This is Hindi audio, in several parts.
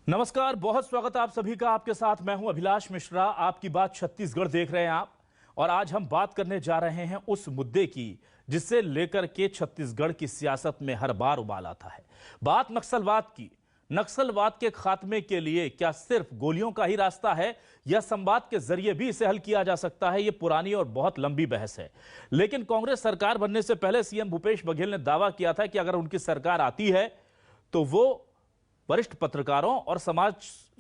नमस्कार, बहुत स्वागत है आप सभी का। आपके साथ मैं हूं अभिलाष मिश्रा। आपकी बात छत्तीसगढ़ देख रहे हैं आप, और आज हम बात करने जा रहे हैं उस मुद्दे की जिसे लेकर के छत्तीसगढ़ की सियासत में हर बार उबाल आता है। बात नक्सलवाद की। नक्सलवाद के खात्मे के लिए क्या सिर्फ गोलियों का ही रास्ता है या संवाद के जरिए भी इसे हल किया जा सकता है? यह पुरानी और बहुत लंबी बहस है। लेकिन कांग्रेस सरकार बनने से पहले सीएम भूपेश बघेल ने दावा किया था कि अगर उनकी सरकार आती है तो वो वरिष्ठ पत्रकारों और समाज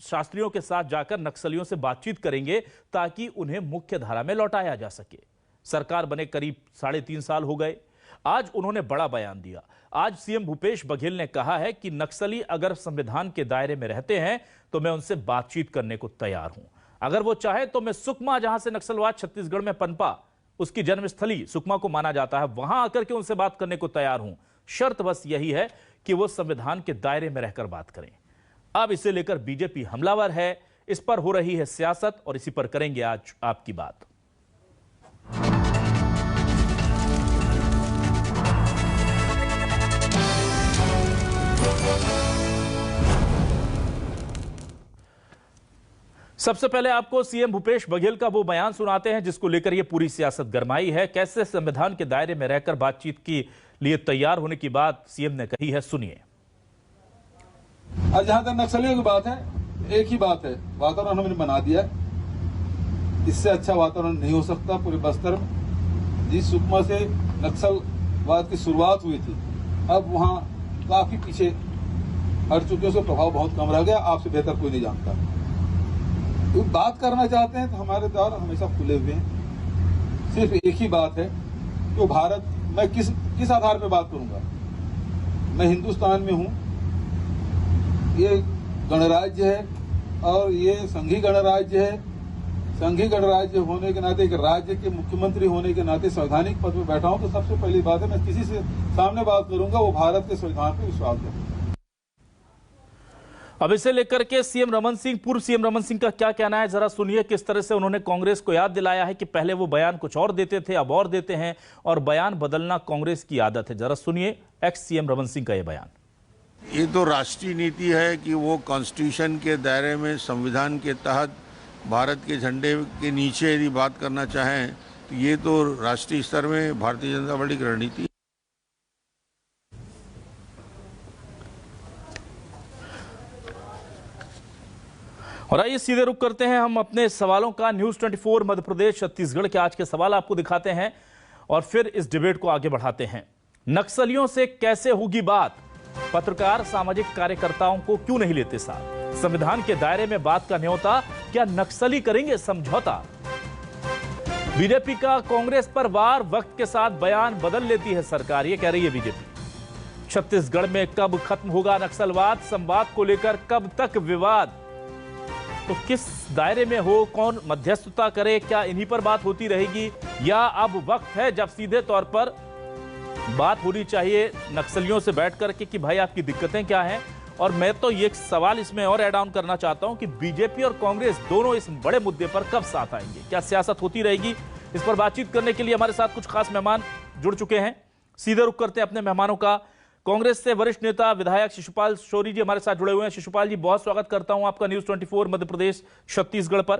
शास्त्रियों के साथ जाकर नक्सलियों से बातचीत करेंगे ताकि उन्हें मुख्य धारा में लौटाया जा सके। सरकार बने करीब 3.5 साल हो गए। आज उन्होंने बड़ा बयान दिया। आज सीएम भूपेश बघेल ने कहा है कि नक्सली अगर संविधान के दायरे में रहते हैं तो मैं उनसे बातचीत करने को तैयार हूं। अगर वो चाहे तो मैं सुकमा, जहां से नक्सलवाद छत्तीसगढ़ में पनपा, उसकी जन्मस्थली सुकमा को माना जाता है, वहां आकर के उनसे बात करने को तैयार हूं। शर्त बस यही है कि वो संविधान के दायरे में रहकर बात करें। अब इसे लेकर बीजेपी हमलावर है, इस पर हो रही है सियासत और इसी पर करेंगे आज आपकी बात। सबसे पहले आपको सीएम भूपेश बघेल का वो बयान सुनाते हैं जिसको लेकर ये पूरी सियासत गरमाई है। कैसे संविधान के दायरे में रहकर बातचीत के लिए तैयार होने की बात सीएम ने कही है, सुनिए। आज जहां तक नक्सलियों की बात है, एक ही बात है, वातावरण हमने बना दिया। इससे अच्छा वातावरण नहीं हो सकता पूरे बस्तर में। जिस सुकमा से नक्सलवाद की शुरुआत हुई थी, अब वहां काफी पीछे हट चुके, उसका प्रभाव बहुत कम रह गया। आपसे बेहतर कोई नहीं जानता। तो बात करना चाहते हैं तो हमारे द्वार हमेशा खुले हुए हैं। सिर्फ एक ही बात है कि भारत, मैं किस आधार पर बात करूंगा? मैं हिंदुस्तान में हूं, ये गणराज्य है और ये संघीय गणराज्य है। संघीय गणराज्य होने के नाते, एक राज्य के मुख्यमंत्री होने के नाते संवैधानिक पद पर बैठा हूं, तो सबसे पहली बात है मैं किसी से सामने बात करूंगा वो भारत के संविधान पर विश्वास करें। अब इसे लेकर के सीएम रमन सिंह, पूर्व सीएम रमन सिंह का क्या कहना है, जरा सुनिए। किस तरह से उन्होंने कांग्रेस को याद दिलाया है कि पहले वो बयान कुछ और देते थे, अब और देते हैं, और बयान बदलना कांग्रेस की आदत है। जरा सुनिए एक्स सीएम रमन सिंह का यह बयान। ये तो राष्ट्रीय नीति है कि वो कॉन्स्टिट्यूशन के दायरे में, संविधान के तहत भारत के झंडे के नीचे यदि बात करना चाहें तो ये तो राष्ट्रीय स्तर में भारतीय जनता पार्टी की रणनीति। और आइए सीधे रुख करते हैं हम अपने सवालों का। न्यूज़ 24 मध्य प्रदेश छत्तीसगढ़ के आज के सवाल आपको दिखाते हैं और फिर इस डिबेट को आगे बढ़ाते हैं। नक्सलियों से कैसे होगी बात? पत्रकार, सामाजिक कार्यकर्ताओं को क्यों नहीं लेते साथ? संविधान के दायरे में बात का न्योता, क्या नक्सली करेंगे समझौता? बीजेपी का कांग्रेस पर वार, वक्त के साथ बयान बदल लेती है सरकार, ये कह रही है बीजेपी। छत्तीसगढ़ में कब खत्म होगा नक्सलवाद? संवाद को लेकर कब तक विवाद? तो किस दायरे में हो, कौन मध्यस्थता करे, क्या इन्हीं पर बात होती रहेगी या अब वक्त है जब सीधे तौर पर बात होनी चाहिए नक्सलियों से बैठ करके कि भाई आपकी दिक्कतें क्या हैं? और मैं तो ये सवाल इसमें और ऐड ऑन करना चाहता हूं कि बीजेपी और कांग्रेस दोनों इस बड़े मुद्दे पर कब साथ आएंगे? क्या सियासत होती रहेगी? इस पर बातचीत करने के लिए हमारे साथ कुछ खास मेहमान जुड़ चुके हैं। सीधे रुख करते हैं अपने मेहमानों का। कांग्रेस से वरिष्ठ नेता विधायक शिशुपाल शौरी जी हमारे साथ जुड़े हुए हैं। शिशुपाल जी, बहुत स्वागत करता हूं आपका न्यूज़ 24 मध्य प्रदेश छत्तीसगढ़ पर।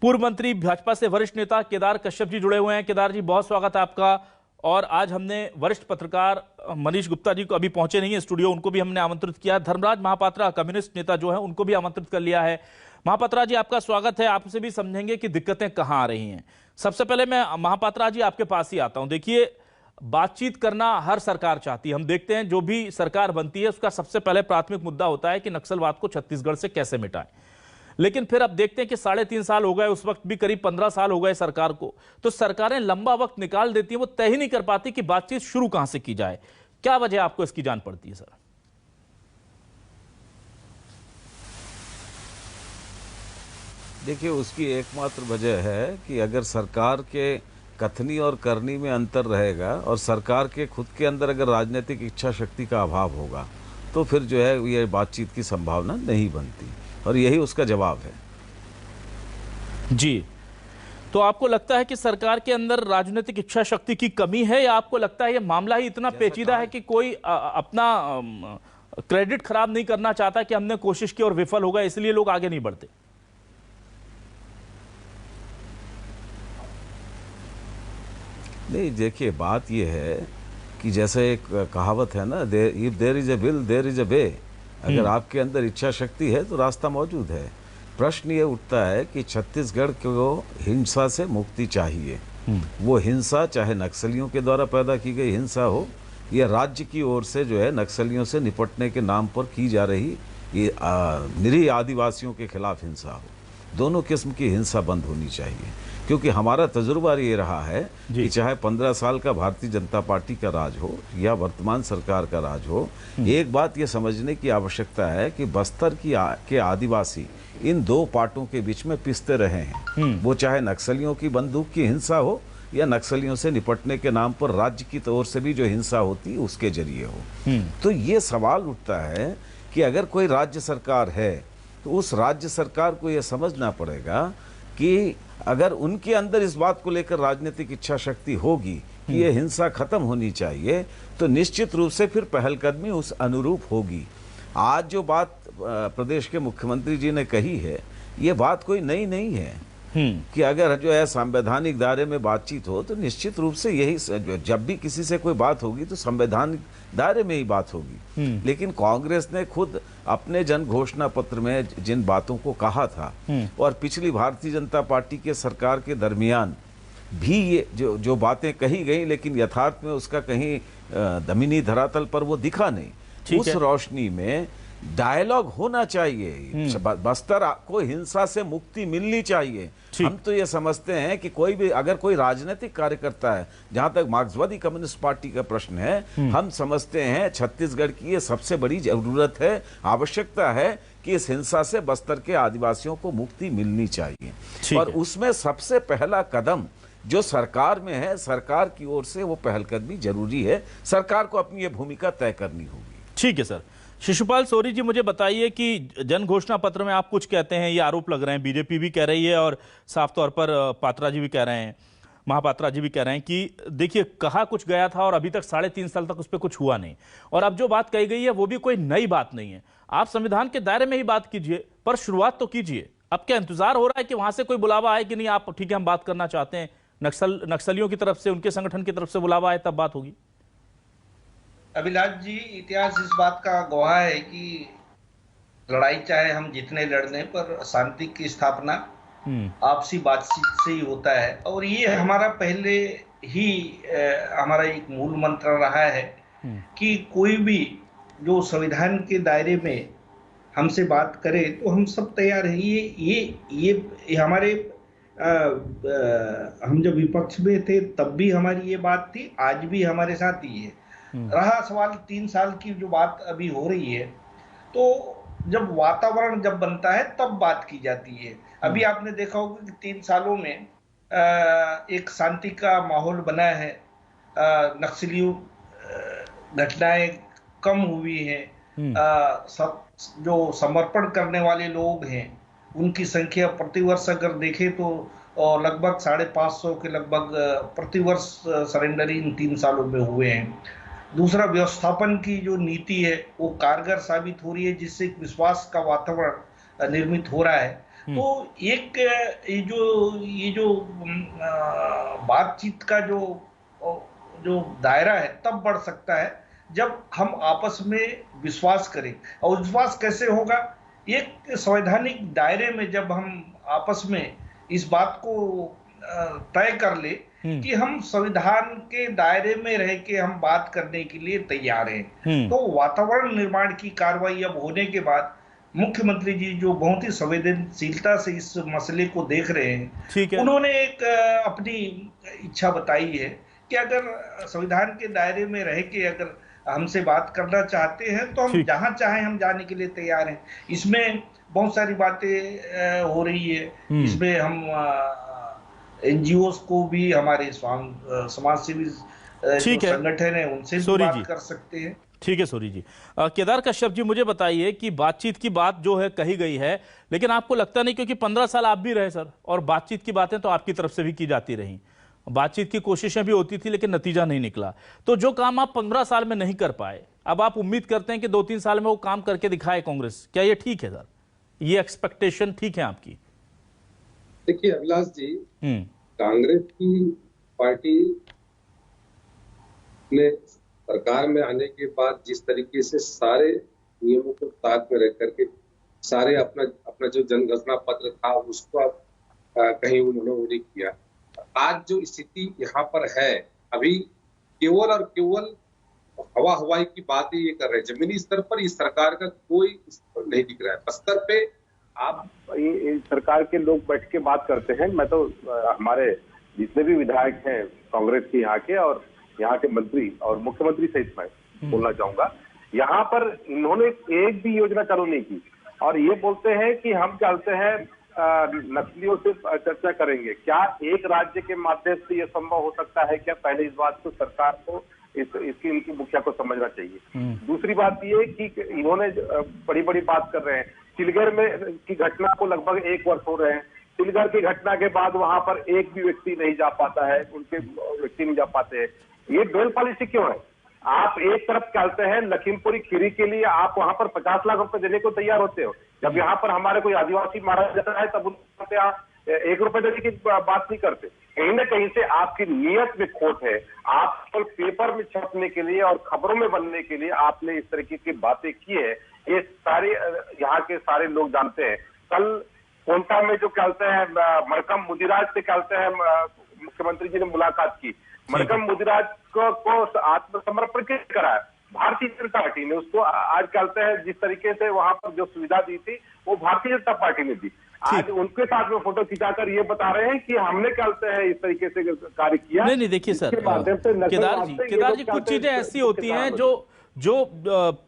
पूर्व मंत्री भाजपा से वरिष्ठ नेता केदार कश्यप जी जुड़े हुए हैं। केदार जी, बहुत स्वागत है आपका। और आज हमने वरिष्ठ पत्रकार मनीष गुप्ता जी को, अभी पहुंचे नहीं है स्टूडियो, उनको भी हमने आमंत्रित किया। धर्मराज महापात्रा, कम्युनिस्ट नेता जो है, उनको भी आमंत्रित कर लिया है। महापात्रा जी, आपका स्वागत है। आपसे भी समझेंगे कि दिक्कतें कहां आ रही हैं। सबसे पहले मैं महापात्रा जी आपके पास ही आता हूं। देखिए, बातचीत करना हर सरकार चाहती है। हम देखते हैं जो भी सरकार बनती है उसका सबसे पहले प्राथमिक मुद्दा होता है कि नक्सलवाद को छत्तीसगढ़ से कैसे मिटाएं। लेकिन फिर अब देखते हैं कि 3.5 साल हो गए, उस वक्त भी करीब 15 साल हो गए सरकार को, तो सरकारें लंबा वक्त निकाल देती हैं, वो तय ही नहीं कर पाती कि बातचीत शुरू कहां से की जाए। क्या वजह आपको इसकी जान पड़ती है सर? देखिए, उसकी एकमात्र वजह है कि अगर सरकार के कथनी और करनी में अंतर रहेगा और सरकार के खुद के अंदर अगर राजनीतिक इच्छा शक्ति का अभाव होगा तो फिर जो है ये बातचीत की संभावना नहीं बनती, और यही उसका जवाब है। जी, तो आपको लगता है कि सरकार के अंदर राजनीतिक इच्छा शक्ति की कमी है, या आपको लगता है ये मामला ही इतना पेचीदा है कि कोई अपना क्रेडिट खराब नहीं करना चाहता कि हमने कोशिश की और विफल हो गए, इसलिए लोग आगे नहीं बढ़ते? नहीं, देखिए बात यह है कि जैसे एक कहावत है ना, if there is a will there is a way. अगर आपके अंदर इच्छा शक्ति है तो रास्ता मौजूद है। प्रश्न ये उठता है कि छत्तीसगढ़ को हिंसा से मुक्ति चाहिए। वो हिंसा चाहे नक्सलियों के द्वारा पैदा की गई हिंसा हो या राज्य की ओर से जो है नक्सलियों से निपटने के नाम पर की जा रही ये निरीह आदिवासियों के खिलाफ हिंसा हो, दोनों किस्म की हिंसा बंद होनी चाहिए। क्योंकि हमारा तजुर्बा ये रहा है कि चाहे 15 साल का भारतीय जनता पार्टी का राज हो या वर्तमान सरकार का राज हो, एक बात ये समझने की आवश्यकता है कि बस्तर के आदिवासी इन दो पार्टों के बीच में पिसते रहे हैं। वो चाहे नक्सलियों की बंदूक की हिंसा हो या नक्सलियों से निपटने के नाम पर राज्य की तौर से भी जो हिंसा होती है उसके जरिए हो। तो ये सवाल उठता है कि अगर कोई राज्य सरकार है तो उस राज्य सरकार को यह समझना पड़ेगा कि अगर उनके अंदर इस बात को लेकर राजनीतिक इच्छा शक्ति होगी कि ये हिंसा खत्म होनी चाहिए, तो निश्चित रूप से फिर पहलकदमी उस अनुरूप होगी। आज जो बात प्रदेश के मुख्यमंत्री जी ने कही है, ये बात कोई नई नहीं है कि अगर जो है संवैधानिक दायरे में बातचीत हो तो निश्चित रूप से यही, जब भी किसी से कोई बात होगी तो संवैधानिक दायरे में ही बात होगी। लेकिन कांग्रेस ने खुद अपने जन घोषणा पत्र में जिन बातों को कहा था और पिछली भारतीय जनता पार्टी के सरकार के दरमियान भी ये जो बातें कही गई, लेकिन यथार्थ में उसका कहीं जमीनी धरातल पर वो दिखा नहीं। उस रोशनी में डायलॉग होना चाहिए। बस्तर को हिंसा से मुक्ति मिलनी चाहिए। हम तो ये समझते हैं कि कोई भी अगर कोई राजनीतिक कार्यकर्ता है, जहां तक मार्क्सवादी कम्युनिस्ट पार्टी का प्रश्न है, हम समझते हैं छत्तीसगढ़ की ये सबसे बड़ी जरूरत है, आवश्यकता है कि इस हिंसा से बस्तर के आदिवासियों को मुक्ति मिलनी चाहिए। और उसमें सबसे पहला कदम जो सरकार में है, सरकार की ओर से वो पहलकदमी जरूरी है। सरकार को अपनी ये भूमिका तय करनी होगी। ठीक है सर। शिशुपाल सोरी जी, मुझे बताइए कि जन घोषणा पत्र में आप कुछ कहते हैं, ये आरोप लग रहे हैं, बीजेपी भी कह रही है और साफ तौर पर पात्रा जी भी कह रहे हैं, महापात्रा जी भी कह रहे हैं कि देखिए कहा कुछ गया था और अभी तक 3.5 साल तक उस पर कुछ हुआ नहीं, और अब जो बात कही गई है वो भी कोई नई बात नहीं है। आप संविधान के दायरे में ही बात कीजिए, पर शुरुआत तो कीजिए। अब क्या इंतजार हो रहा है कि वहां से कोई बुलावा आए कि नहीं, आप ठीक है हम बात करना चाहते हैं, नक्सलियों की तरफ से, उनके संगठन की तरफ से बुलावा आए तब बात होगी? अभिलाष जी, इतिहास इस बात का गवाह है कि लड़ाई चाहे हम जितने लड़ने, पर शांति की स्थापना आपसी बातचीत से ही होता है। और ये हमारा पहले ही हमारा एक मूल मंत्र रहा है कि कोई भी जो संविधान के दायरे में हमसे बात करे तो हम सब तैयार हैं। ये हमारे हम जब विपक्ष में थे तब भी हमारी ये बात थी, आज भी हमारे साथ ही है। रहा सवाल 3 साल की जो बात अभी हो रही है, तो जब वातावरण जब बनता है तब बात की जाती है। अभी आपने देखा होगा कि 3 सालों में एक शांति का माहौल बना है, नक्सलियों घटनाएं कम हुई हैं, जो समर्पण करने वाले लोग हैं उनकी संख्या प्रतिवर्ष अगर देखें तो लगभग 550 के लगभग प्रतिवर्ष सरेंडर इन 3 सालों में हुए हैं। दूसरा, व्यवस्थापन की जो नीति है वो कारगर साबित हो रही है, जिससे एक विश्वास का वातावरण निर्मित हो रहा है। तो एक ये जो बातचीत का जो दायरा है तब बढ़ सकता है जब हम आपस में विश्वास करें। और विश्वास कैसे होगा? एक संवैधानिक दायरे में जब हम आपस में इस बात को तय कर ले कि हम संविधान के दायरे में रह के हम बात करने के लिए तैयार हैं, तो वातावरण निर्माण की कार्रवाई अब होने के बाद मुख्यमंत्री जी जो बहुत ही संवेदनशीलता से इस मसले को देख रहे हैं, उन्होंने एक अपनी इच्छा बताई है कि अगर संविधान के दायरे में रह के अगर हमसे बात करना चाहते हैं तो हम जहां चाहें हम जाने के लिए तैयार हैं। इसमें बहुत सारी बातें हो रही है, इसमें हम एनजीओ को भी, हमारे समाज सेवी संगठन है उनसे भी बात कर सकते हैं। ठीक है सोरी जी। केदार कश्यप जी, मुझे बताइए कि बातचीत की बात जो है कही गई है, लेकिन आपको लगता नहीं, क्योंकि 15 साल आप भी रहे सर, और बातचीत की बातें तो आपकी तरफ से भी की जाती रही, बातचीत की कोशिशें भी होती थी लेकिन नतीजा नहीं निकला, तो जो काम आप 15 साल में नहीं कर पाए अब आप उम्मीद करते हैं कि 2-3 साल में वो काम करके दिखाए कांग्रेस, क्या ये ठीक है सर? ये एक्सपेक्टेशन ठीक है आपकी? देखिए अभिलाष जी, कांग्रेस की पार्टी ने सरकार में आने के बाद जिस तरीके से सारे नियमों को ताक में रख करके सारे अपना जो जनघोषणा पत्र था उसको कहीं उन्होंने वो नहीं किया। आज जो स्थिति यहाँ पर है, अभी केवल और केवल हवाई की बातें ये कर रहे हैं। जमीनी स्तर पर इस सरकार का कोई नहीं दिख रहा है। स्तर पे आप ये सरकार के लोग बैठ के बात करते हैं। मैं तो हमारे जितने भी विधायक हैं कांग्रेस के यहाँ के और यहाँ के मंत्री और मुख्यमंत्री सहित मैं बोलना चाहूंगा, यहाँ पर इन्होंने एक भी योजना चालू नहीं की और ये बोलते हैं कि हम चलते हैं नक्सलियों से चर्चा करेंगे। क्या एक राज्य के माध्यम से ये संभव हो सकता है क्या? पहले इस बात को सरकार को इसकी इनकी मुखिया को समझना चाहिए। दूसरी बात ये कि इन्होंने बड़ी बड़ी बात कर रहे हैं। चिलगर में की घटना को लगभग 1 वर्ष हो रहे हैं। चिलगर की घटना के बाद वहां पर एक भी व्यक्ति नहीं जा पाता है, उनके व्यक्ति नहीं जा पाते हैं। ये डुअल पॉलिसी क्यों है? आप एक तरफ चलते हैं लखीमपुरी खीरी के लिए आप वहां पर 50 लाख रुपए देने को तैयार होते हो, जब यहाँ पर हमारे कोई आदिवासी मारा जाता है तब उनसे आप 1 रुपए देने की बात नहीं करते। कहीं ना कहीं से आपकी नीयत में खोट है। आप केवल पेपर में छपने के लिए और खबरों में बनने के लिए आपने इस तरीके की बातें की है, ये सारे यहाँ के सारे लोग जानते हैं। कल कोंटा में जो कहते हैं मरकम मुदिराज से कहते हैं मुख्यमंत्री जी ने मुलाकात की, मरकम मुदिराज को आत्मसमर्पण करा है भारतीय जनता पार्टी ने। उसको आज कहते हैं जिस तरीके से वहां पर जो सुविधा दी थी वो भारतीय जनता पार्टी ने दी। आज उनके साथ में फोटो खिंचाकर ये बता रहे हैं कि हमने कहते हैं इस तरीके से कार्य किया। नहीं देखिए सर, केदार जी कुछ चीजें ऐसी होती हैं जो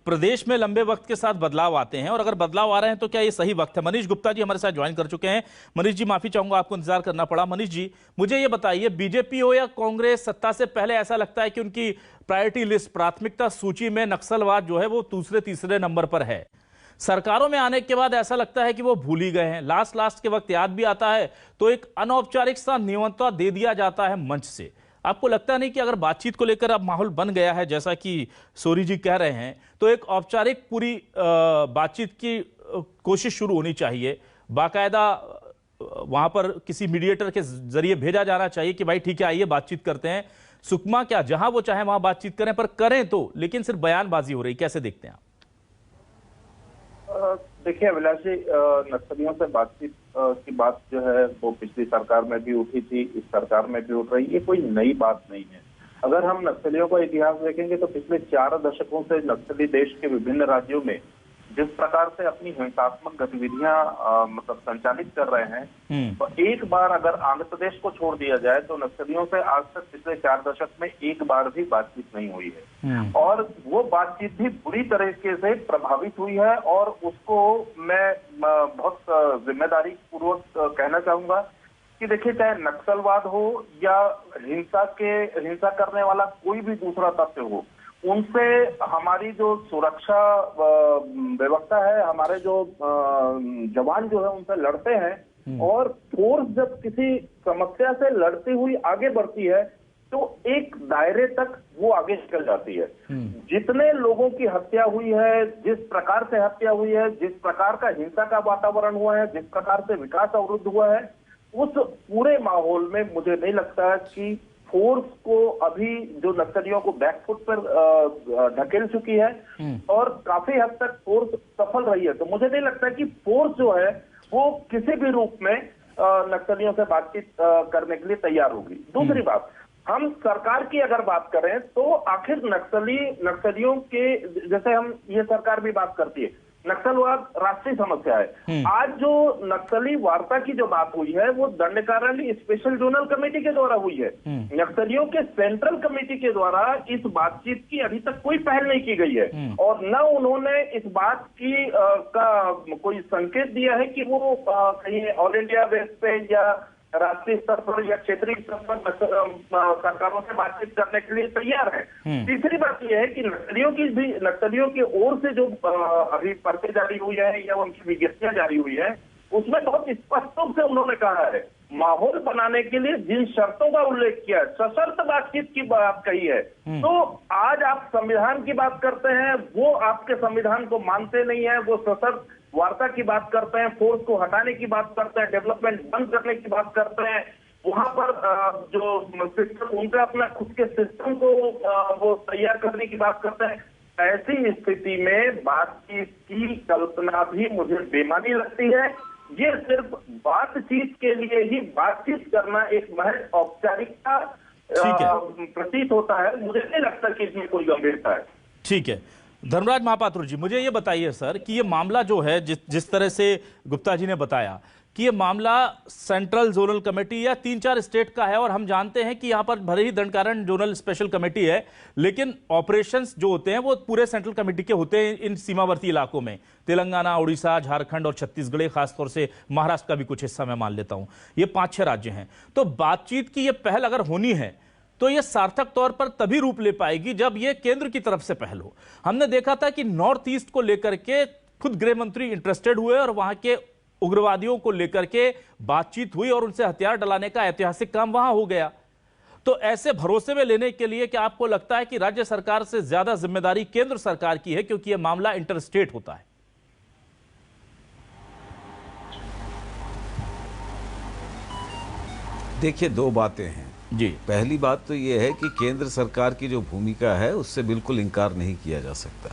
प्रदेश में लंबे वक्त के साथ बदलाव आते हैं और अगर बदलाव आ रहे हैं तो क्या ये सही वक्त है? मनीष गुप्ता जी हमारे साथ ज्वाइन कर चुके हैं। मनीष जी माफी चाहूंगा, आपको इंतजार करना पड़ा। मनीष जी मुझे ये बताइए, बीजेपी हो या कांग्रेस, सत्ता से पहले ऐसा लगता है कि उनकी प्रायोरिटी लिस्ट, प्राथमिकता सूची में नक्सलवाद जो है वो दूसरे तीसरे नंबर पर है। सरकारों में आने के बाद ऐसा लगता है कि वो भूल ही गए हैं। लास्ट के वक्त याद भी आता है तो एक अनौपचारिक सा निमंत्रण दे दिया जाता है मंच से। आपको लगता नहीं कि अगर बातचीत को लेकर अब माहौल बन गया है जैसा कि सोरी जी कह रहे हैं, तो एक औपचारिक पूरी बातचीत की कोशिश शुरू होनी चाहिए, बाकायदा वहां पर किसी मीडिएटर के जरिए भेजा जाना चाहिए कि भाई ठीक है आइए बातचीत करते हैं। सुकमा क्या जहां वो चाहे वहां बातचीत करें, पर करें तो, लेकिन सिर्फ बयानबाजी हो रही, कैसे देखते हैं आप? देखिए अभिलाषी, नक्सलियों से बातचीत की बात जो है वो पिछली सरकार में भी उठी थी, इस सरकार में भी उठ रही है। ये कोई नई बात नहीं है। अगर हम नक्सलियों का इतिहास देखेंगे तो पिछले 4 दशकों से नक्सली देश के विभिन्न राज्यों में जिस प्रकार से अपनी हिंसात्मक गतिविधियां मतलब संचालित कर रहे हैं, तो एक बार अगर आंध्र प्रदेश को छोड़ दिया जाए तो नक्सलियों से आज तक पिछले 4 दशक में एक बार भी बातचीत नहीं हुई है और वो बातचीत भी बुरी तरीके से प्रभावित हुई है। और उसको मैं बहुत जिम्मेदारी पूर्वक कहना चाहूंगा कि देखिए, चाहे नक्सलवाद हो या हिंसा करने वाला कोई भी दूसरा तत्व हो, उनसे हमारी जो सुरक्षा व्यवस्था है, हमारे जो जवान जो है उनसे लड़ते हैं और फोर्स जब किसी समस्या से लड़ती हुई आगे बढ़ती है तो एक दायरे तक वो आगे निकल जाती है। जितने लोगों की हत्या हुई है, जिस प्रकार से हत्या हुई है, जिस प्रकार का हिंसा का वातावरण हुआ है, जिस प्रकार से विकास अवरुद्ध हुआ है, उस पूरे माहौल में मुझे नहीं लगता कि फोर्स को अभी जो नक्सलियों को बैकफुट पर ढकेल चुकी है और काफी हद तक फोर्स सफल रही है। तो मुझे नहीं लगता कि फोर्स जो है वो किसी भी रूप में नक्सलियों से बातचीत करने के लिए तैयार होगी। दूसरी बात, हम सरकार की अगर बात करें तो आखिर नक्सलियों के, जैसे हम ये सरकार भी बात करती है, नक्सलवाद राष्ट्रीय समस्या है। आज जो नक्सली वार्ता की जो बात हुई है वो दंडकारण्य स्पेशल जोनल कमेटी के द्वारा हुई है। नक्सलियों के सेंट्रल कमेटी के द्वारा इस बातचीत की अभी तक कोई पहल नहीं की गई है और न उन्होंने इस बात की का कोई संकेत दिया है कि वो कहीं ऑल इंडिया बेस पे या राष्ट्रीय स्तर पर या क्षेत्रीय स्तर पर सरकारों से बातचीत करने के लिए तैयार है। तीसरी बात यह है कि नक्सलियों की ओर से जो अभी पर्चे जारी हुई है या उनकी विज्ञप्तियां जारी हुई है, उसमें बहुत स्पष्ट रूप से उन्होंने कहा है माहौल बनाने के लिए जिन शर्तों का उल्लेख किया है, सशर्त बातचीत की बात कही है, तो आज आप संविधान की बात करते हैं, वो आपके संविधान को मानते नहीं है, वो सशर्त वार्ता की बात करते हैं, फोर्स को हटाने की बात करते हैं, डेवलपमेंट बंद करने की बात करते हैं, वहां पर जो सिस्टम उनका अपना खुद के सिस्टम को वो तैयार करने की बात करते हैं। ऐसी स्थिति में बातचीत की कल्पना भी मुझे बेमानी लगती है। ये सिर्फ बातचीत के लिए ही बातचीत करना एक महज औपचारिकता प्रतीत होता है। मुझे नहीं लगता कि इसमें कोई गंभीरता है। ठीक है, धर्मराज महापात्र जी, मुझे ये बताइए सर कि ये मामला जो है जिस तरह से गुप्ता जी ने बताया कि ये मामला सेंट्रल जोनल कमेटी या 3-4 स्टेट का है, और हम जानते हैं कि यहाँ पर भले ही दंडकारण जोनल स्पेशल कमेटी है, लेकिन ऑपरेशंस जो होते हैं वो पूरे सेंट्रल कमेटी के होते हैं इन सीमावर्ती इलाकों में। तेलंगाना, उड़ीसा, झारखंड और छत्तीसगढ़, खासतौर से महाराष्ट्र का भी कुछ हिस्सा मैं मान लेता हूं, ये 5-6 राज्य हैं। तो बातचीत की ये पहल अगर होनी है तो ये सार्थक तौर पर तभी रूप ले पाएगी जब ये केंद्र की तरफ से पहल हो। हमने देखा था कि नॉर्थ ईस्ट को लेकर के खुद गृह मंत्री इंटरेस्टेड हुए और वहां के उग्रवादियों को लेकर के बातचीत हुई और उनसे हथियार डलाने का ऐतिहासिक काम वहां हो गया। तो ऐसे भरोसे में लेने के लिए क्या आपको लगता है कि राज्य सरकार से ज्यादा जिम्मेदारी केंद्र सरकार की है, क्योंकि यह मामला इंटरस्टेट होता है? देखिए, दो बातें हैं जी। पहली बात तो यह है कि केंद्र सरकार की जो भूमिका है उससे बिल्कुल इनकार नहीं किया जा सकता,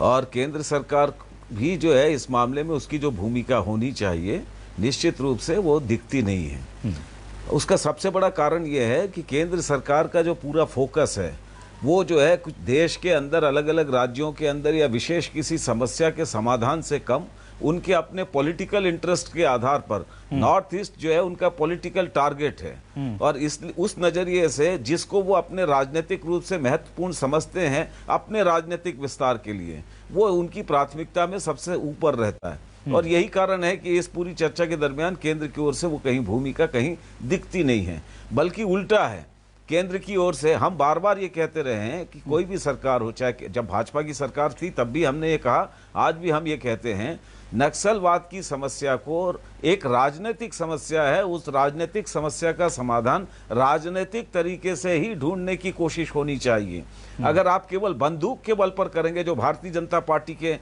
और केंद्र सरकार भी जो है इस मामले में उसकी जो भूमिका होनी चाहिए निश्चित रूप से वो दिखती नहीं है। उसका सबसे बड़ा कारण यह है कि केंद्र सरकार का जो पूरा फोकस है वो जो है कुछ देश के अंदर अलग अलग राज्यों के अंदर या विशेष किसी समस्या के समाधान से कम उनके अपने पॉलिटिकल इंटरेस्ट के आधार पर नॉर्थ ईस्ट जो है उनका पॉलिटिकल टारगेट है, और उस नजरिए से जिसको वो अपने राजनीतिक रूप से महत्वपूर्ण समझते हैं अपने राजनीतिक विस्तार के लिए, वो उनकी प्राथमिकता में सबसे ऊपर रहता है। और यही कारण है कि इस पूरी चर्चा के दरमियान केंद्र की ओर से वो कहीं भूमिका कहीं दिखती नहीं है, बल्कि उल्टा है। केंद्र की ओर से हम बार बार ये कहते रहे हैं कि कोई भी सरकार हो, चाहे जब भाजपा की सरकार थी तब भी हमने ये कहा, आज भी हम ये कहते हैं, नक्सलवाद की समस्या को एक राजनीतिक समस्या है, उस राजनीतिक समस्या का समाधान राजनीतिक तरीके से ही ढूंढने की कोशिश होनी चाहिए। अगर आप केवल बंदूक के बल पर करेंगे, जो भारतीय जनता पार्टी के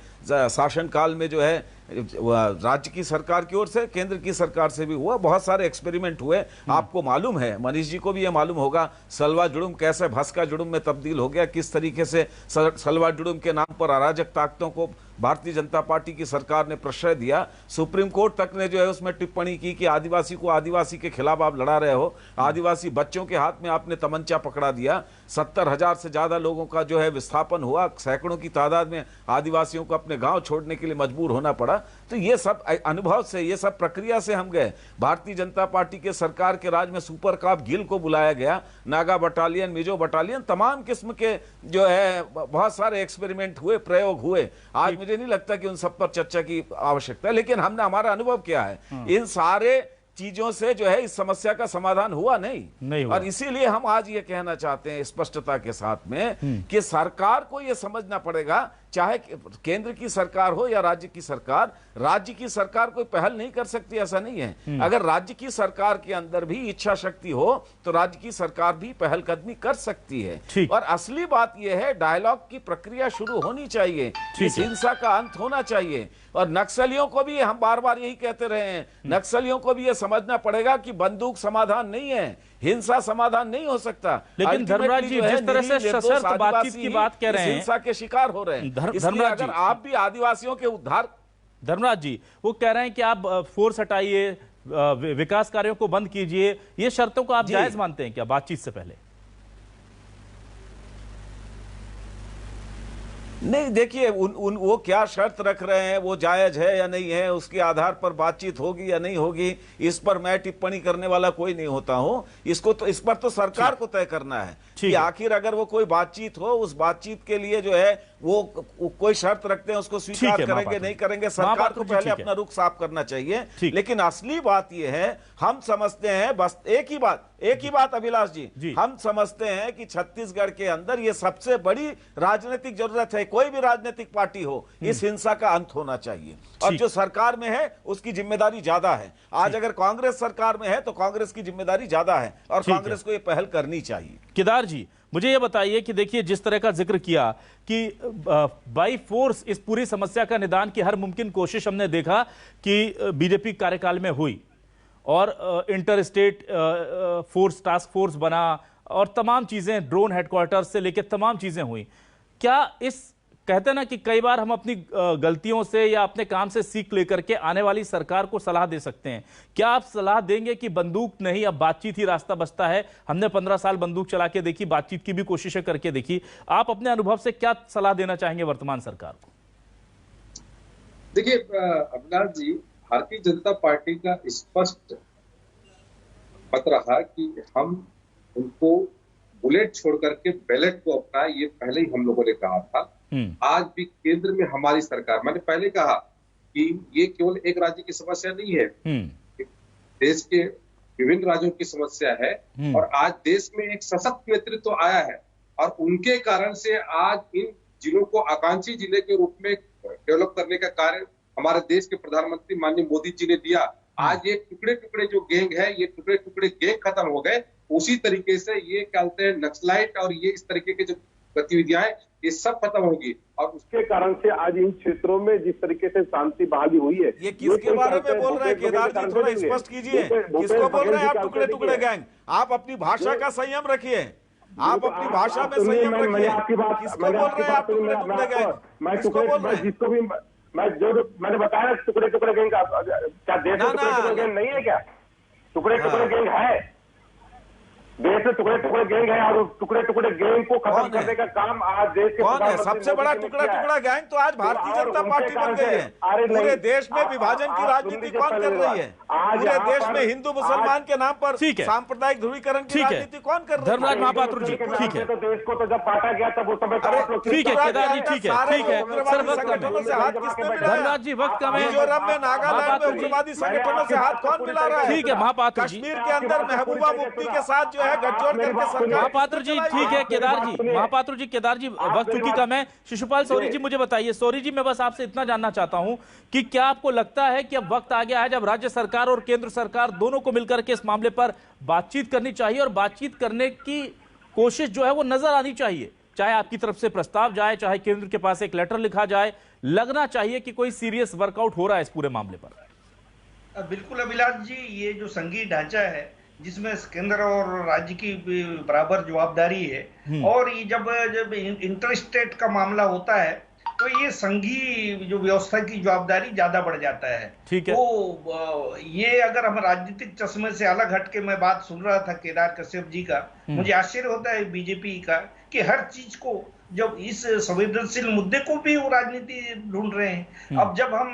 शासनकाल में जो है राज्य की सरकार की ओर से, केंद्र की सरकार से भी हुआ, बहुत सारे एक्सपेरिमेंट हुए। आपको मालूम है, मनीष जी को भी ये मालूम होगा, सलवा जुड़ुम कैसे भस्का जुड़ुम में तब्दील हो गया, किस तरीके से सलवा जुड़ुम के नाम पर अराजक ताकतों को भारतीय जनता पार्टी की सरकार ने प्रश्रय दिया। सुप्रीम कोर्ट तक ने जो है उसमें टिप्पणी की कि आदिवासी को आदिवासी के खिलाफ आप लड़ा रहे हो, आदिवासी बच्चों के हाथ में आपने तमंचा पकड़ा दिया। 70,000 से ज्यादा लोगों का जो है विस्थापन हुआ, सैकड़ों की तादाद में आदिवासियों को अपने गांव छोड़ने के लिए मजबूर होना पड़ा। तो ये सब अनुभव से, ये सब प्रक्रिया से हम गए। भारतीय जनता पार्टी के सरकार के राज में सुपर कॉप गिल को बुलाया गया, नागा बटालियन, मिजो बटालियन, तमाम किस्म के जो है बहुत सारे एक्सपेरिमेंट हुए, प्रयोग हुए। आज मुझे नहीं लगता कि उन सब पर चर्चा की आवश्यकता है, लेकिन हमने, हमारा अनुभव क्या है, इन सारे चीजों से जो है इस समस्या का समाधान हुआ नहीं हुआ। और इसीलिए हम आज ये कहना चाहते हैं स्पष्टता के साथ में कि सरकार को ये समझना पड़ेगा, चाहे केंद्र की सरकार हो या राज्य की सरकार, राज्य की सरकार कोई पहल नहीं कर सकती ऐसा नहीं है। अगर राज्य की सरकार के अंदर भी इच्छा शक्ति हो तो राज्य की सरकार भी पहलकदमी कर सकती है। और असली बात यह है, डायलॉग की प्रक्रिया शुरू होनी चाहिए, इस हिंसा का अंत होना चाहिए। और नक्सलियों को भी हम बार बार यही कहते रहे हैं, नक्सलियों को भी यह समझना पड़ेगा कि बंदूक समाधान नहीं है, हिंसा समाधान नहीं हो सकता। लेकिन धर्मराज जी, जिस तरह से सशर्त बातचीत की बात कह रहे हैं, हिंसा के शिकार हो रहे हैं, इसलिए अगर आप भी आदिवासियों के उद्धार, धर्मराज जी वो कह रहे हैं कि आप फोर्स हटाइए, विकास कार्यों को बंद कीजिए, ये शर्तों को आप जायज मानते हैं क्या बातचीत से पहले? नहीं, देखिए वो क्या शर्त रख रहे हैं, वो जायज है या नहीं है, उसके आधार पर बातचीत होगी या नहीं होगी, इस पर मैं टिप्पणी करने वाला कोई नहीं होता हूं। इसको तो, इस पर तो सरकार को तय करना है कि आखिर अगर वो कोई बातचीत हो, उस बातचीत के लिए जो है वो कोई शर्त रखते हैं, उसको स्वीकार करेंगे नहीं करेंगे, सरकार को पहले अपना रुख साफ करना चाहिए। लेकिन असली बात यह है, हम समझते हैं, बस एक ही बात अभिलाष जी, हम समझते हैं कि छत्तीसगढ़ के अंदर ये सबसे बड़ी राजनीतिक जरूरत है। कोई भी राजनीतिक पार्टी हो, इस हिंसा का अंत होना चाहिए। और जो सरकार में है उसकी जिम्मेदारी ज्यादा है। आज अगर कांग्रेस सरकार में है तो कांग्रेस की जिम्मेदारी ज्यादा है और कांग्रेस को ये पहल करनी चाहिए। केदार जी, मुझे ये बताइए कि देखिए, जिस तरह का जिक्र किया कि बाई फोर्स इस पूरी समस्या का निदान की हर मुमकिन कोशिश हमने देखा कि बीजेपी कार्यकाल में हुई और inter state force, task force बना और तमाम चीजें, ड्रोन हेडक्वार्टर से लेकर तमाम चीजें हुई। क्या इस, कहते हैं ना कि कई बार हम अपनी गलतियों से या अपने काम से सीख लेकर के आने वाली सरकार को सलाह दे सकते हैं। क्या आप सलाह देंगे कि बंदूक नहीं, अब बातचीत ही रास्ता बचता है? हमने 15 साल बंदूक चला के देखी, बातचीत की भी कोशिशें करके देखी। आप अपने अनुभव से क्या सलाह देना चाहेंगे वर्तमान सरकार को? देखिए अविनाश जी, भारतीय जनता पार्टी का स्पष्ट मत रहा कि हम उनको बुलेट छोड़ करके बैलेट को अपना, ये पहले ही हम लोगों ने कहा था। आज भी केंद्र में हमारी सरकार, मैंने पहले कहा कि ये केवल एक राज्य की समस्या नहीं है, देश के विभिन्न राज्यों की समस्या है। और आज देश में एक सशक्त नेतृत्व आया है और उनके कारण से आज इन जिलों को आकांक्षी जिले के रूप में डेवलप करने का कार्य हमारे देश के प्रधानमंत्री माननीय मोदी जी ने दिया। आज ये टुकड़े टुकड़े जो गैंग है, ये टुकड़े टुकड़े गैंग खत्म हो गए। उसी तरीके से ये क्या कहते हैं, नक्सलाइट और ये इस तरीके के जो गतिविधियां ये सब खत्म होगी। और उसके कारण से आज इन क्षेत्रों में जिस तरीके से शांति बहाली हुई है, ये किसके बारे में बोल रहे हैं केदार जी, थोड़ा स्पष्ट कीजिए। किसको बोल रहे हैं आप टुकड़े टुकड़े गैंग? आप अपनी भाषा का संयम रखिए, आप अपनी भाषा में संयम रखिए। किसको बोल रहे हैं आप टुकड़े टुकड़े गैंग? किसको बोल रहे हैं? जिसको भी मैंने बताया टुकड़े टुकड़े गैंग का, क्या देश में टुकड़े टुकड़े गैंग नहीं है? क्या टुकड़े टुकड़े गैंग है? देश में टुकड़े टुकड़े गैंग है और टुकड़े टुकड़े गैंग को खत्म करने का काम आज देश के कौन है? सबसे बड़ा टुकड़ा टुकड़ा गैंग तो आज भारतीय जनता पार्टी बन गई है। पूरे देश में विभाजन की राजनीति कौन कर रही है? पूरे देश में हिंदू मुसलमान के नाम पर सांप्रदायिक ध्रुवीकरण की राजनीति कौन कर रही है? धर्मराज महापात्र जी, ठीक है, तो देश को तो जब बांटा गया तब उस समय ठीक है केदार जी, ठीक है, ठीक है सर, वक्त संगठनों से हाथ किसने मिलाया? धर्मराज जी, वक्त कम है। मिजोरम में, नागालैंड में उग्रवादी संगठनों से हाथ कौन मिला रहा है? ठीक है महापात्र जी, कश्मीर के अंदर महबूबा मुफ्ती के साथ जो है गठजोड़ करके महापात्र जी, ठीक है केदार जी, महापात्र जी, केदार जी, वक्त चूंकि कम है। शिशुपाल सौरी जी, मुझे बताइए, सौरी जी, मैं बस आपसे इतना जानना चाहता हूं कि क्या आपको लगता है कि अब वक्त आ गया है जब राज्य सरकार और केंद्र सरकार दोनों को मिलकर के इस मामले पर बातचीत करनी चाहिए और बातचीत करने की कोशिश जो है वो नजर आनी चाहिए, चाहे आपकी तरफ से प्रस्ताव जाए, चाहे केंद्र के पास एक लेटर लिखा जाए, लगना चाहिए कि कोई सीरियस वर्कआउट हो रहा है इस पूरे मामले पर? बिल्कुल अभिलाष जी, ये जो संघीय ढांचा है जिसमें केंद्र और राज्य की बराबर जवाबदारी है, और ये जब इंटर स्टेट का मामला होता है तो ये संघीय जो व्यवस्था की जवाबदारी ज्यादा बढ़ जाता है। ठीक है, तो ये अगर हम राजनीतिक चश्मे से अलग हटके मैं बात सुन रहा था केदार कश्यप जी का, मुझे आश्चर्य होता है बीजेपी का कि हर चीज को, जब इस संवेदनशील मुद्दे को भी वो राजनीति ढूंढ रहे हैं। अब जब हम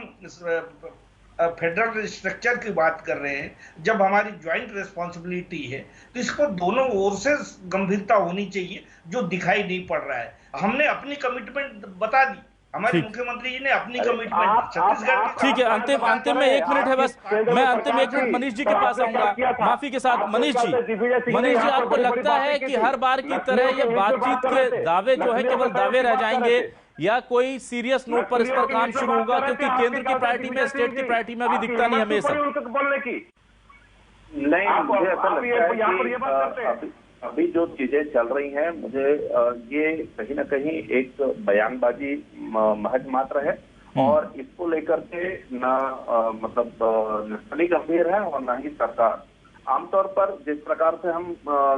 फेडरल स्ट्रक्चर की बात कर रहे हैं, जब हमारी ज्वाइंट रिस्पॉन्सिबिलिटी है, तो इसको दोनों ओर से गंभीरता होनी चाहिए, जो दिखाई नहीं पड़ रहा है। हमने अपनी कमिटमेंट बता दी, हमारे मुख्यमंत्री जी ने अपनी कमिटमेंट छत्तीसगढ़ की। ठीक है, अंतिम में 1 मिनट है बस, मैं अंतिम 1 मिनट मनीष जी के पास आऊंगा, माफी के साथ। मनीष जी, आपको लगता है कि हर बार की तरह ये बातचीत के दावे जो है केवल दावे रह जाएंगे या कोई सीरियस नोट पर इस पर काम शुरू होगा? क्योंकि केंद्र की प्रायोरिटी में, स्टेट की प्रायोरिटी में अभी दिखता नहीं हमें सब बोलने की नहीं। मुझे ऐसा लगता है कि अभी जो चीजें चल रही हैं, मुझे ये कहीं ना कहीं एक बयानबाजी महज मात्र है और इसको लेकर के ना मतलब नक्सली गंभीर है और ना ही सरकार। आमतौर पर जिस प्रकार से हम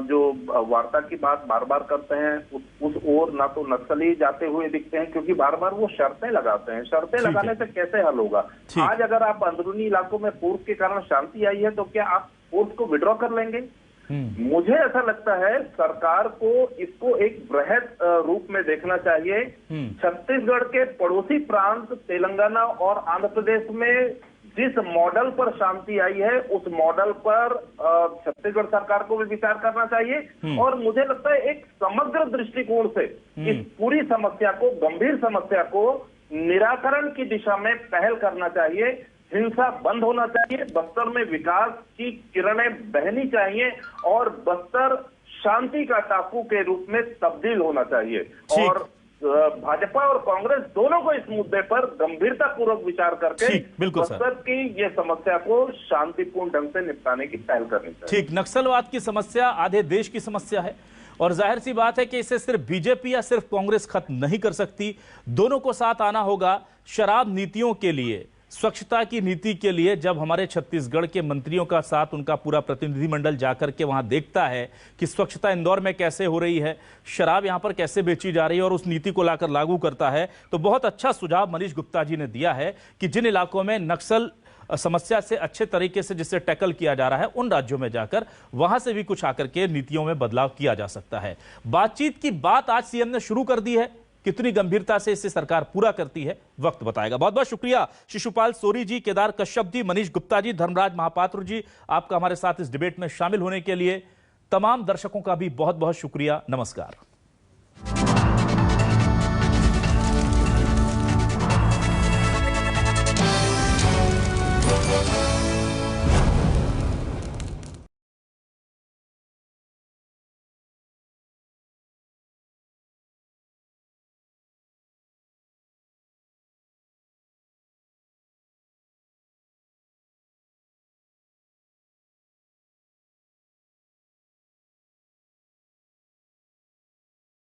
जो वार्ता की बात बार बार करते हैं, उस ओर ना तो नक्सली जाते हुए दिखते हैं, क्योंकि बार बार वो शर्तें लगाते हैं। शर्तें लगाने से कैसे हल होगा? आज अगर आप अंदरूनी इलाकों में फोर्स के कारण शांति आई है तो क्या आप फोर्स को विड्रॉ कर लेंगे? मुझे ऐसा लगता है सरकार को इसको एक बृहद रूप में देखना चाहिए। छत्तीसगढ़ के पड़ोसी प्रांत तेलंगाना और आंध्र प्रदेश में जिस मॉडल पर शांति आई है, उस मॉडल पर छत्तीसगढ़ सरकार को भी विचार करना चाहिए और मुझे लगता है एक समग्र दृष्टिकोण से इस पूरी समस्या को, गंभीर समस्या को निराकरण की दिशा में पहल करना चाहिए। हिंसा बंद होना चाहिए, बस्तर में विकास की किरणें बहनी चाहिए और बस्तर शांति का टापू के रूप में तब्दील होना चाहिए। और भाजपा और कांग्रेस दोनों को इस मुद्दे पर गंभीरता पूर्वक विचार करके बस्तर की ये समस्या को शांतिपूर्ण ढंग से निपटाने की पहल करनी चाहिए। ठीक, नक्सलवाद की समस्या आधे देश की समस्या है और जाहिर सी बात है कि इसे सिर्फ बीजेपी या सिर्फ कांग्रेस खत्म नहीं कर सकती, दोनों को साथ आना होगा। शराब नीतियों के लिए, स्वच्छता की नीति के लिए जब हमारे छत्तीसगढ़ के मंत्रियों का साथ उनका पूरा प्रतिनिधिमंडल जाकर के वहां देखता है कि स्वच्छता इंदौर में कैसे हो रही है, शराब यहां पर कैसे बेची जा रही है और उस नीति को लाकर लागू करता है, तो बहुत अच्छा सुझाव मनीष गुप्ता जी ने दिया है कि जिन इलाकों में नक्सल समस्या से अच्छे तरीके से जिससे टैकल किया जा रहा है उन राज्यों में जाकर वहां से भी कुछ आकर के नीतियों में बदलाव किया जा सकता है। बातचीत की बात आज सीएम ने शुरू कर दी है, कितनी गंभीरता से इसे सरकार पूरा करती है वक्त बताएगा। बहुत बहुत शुक्रिया शिशुपाल सोरी जी, केदार कश्यप जी, मनीष गुप्ता जी, धर्मराज महापात्र जी, आपका हमारे साथ इस डिबेट में शामिल होने के लिए। तमाम दर्शकों का भी बहुत बहुत शुक्रिया। नमस्कार।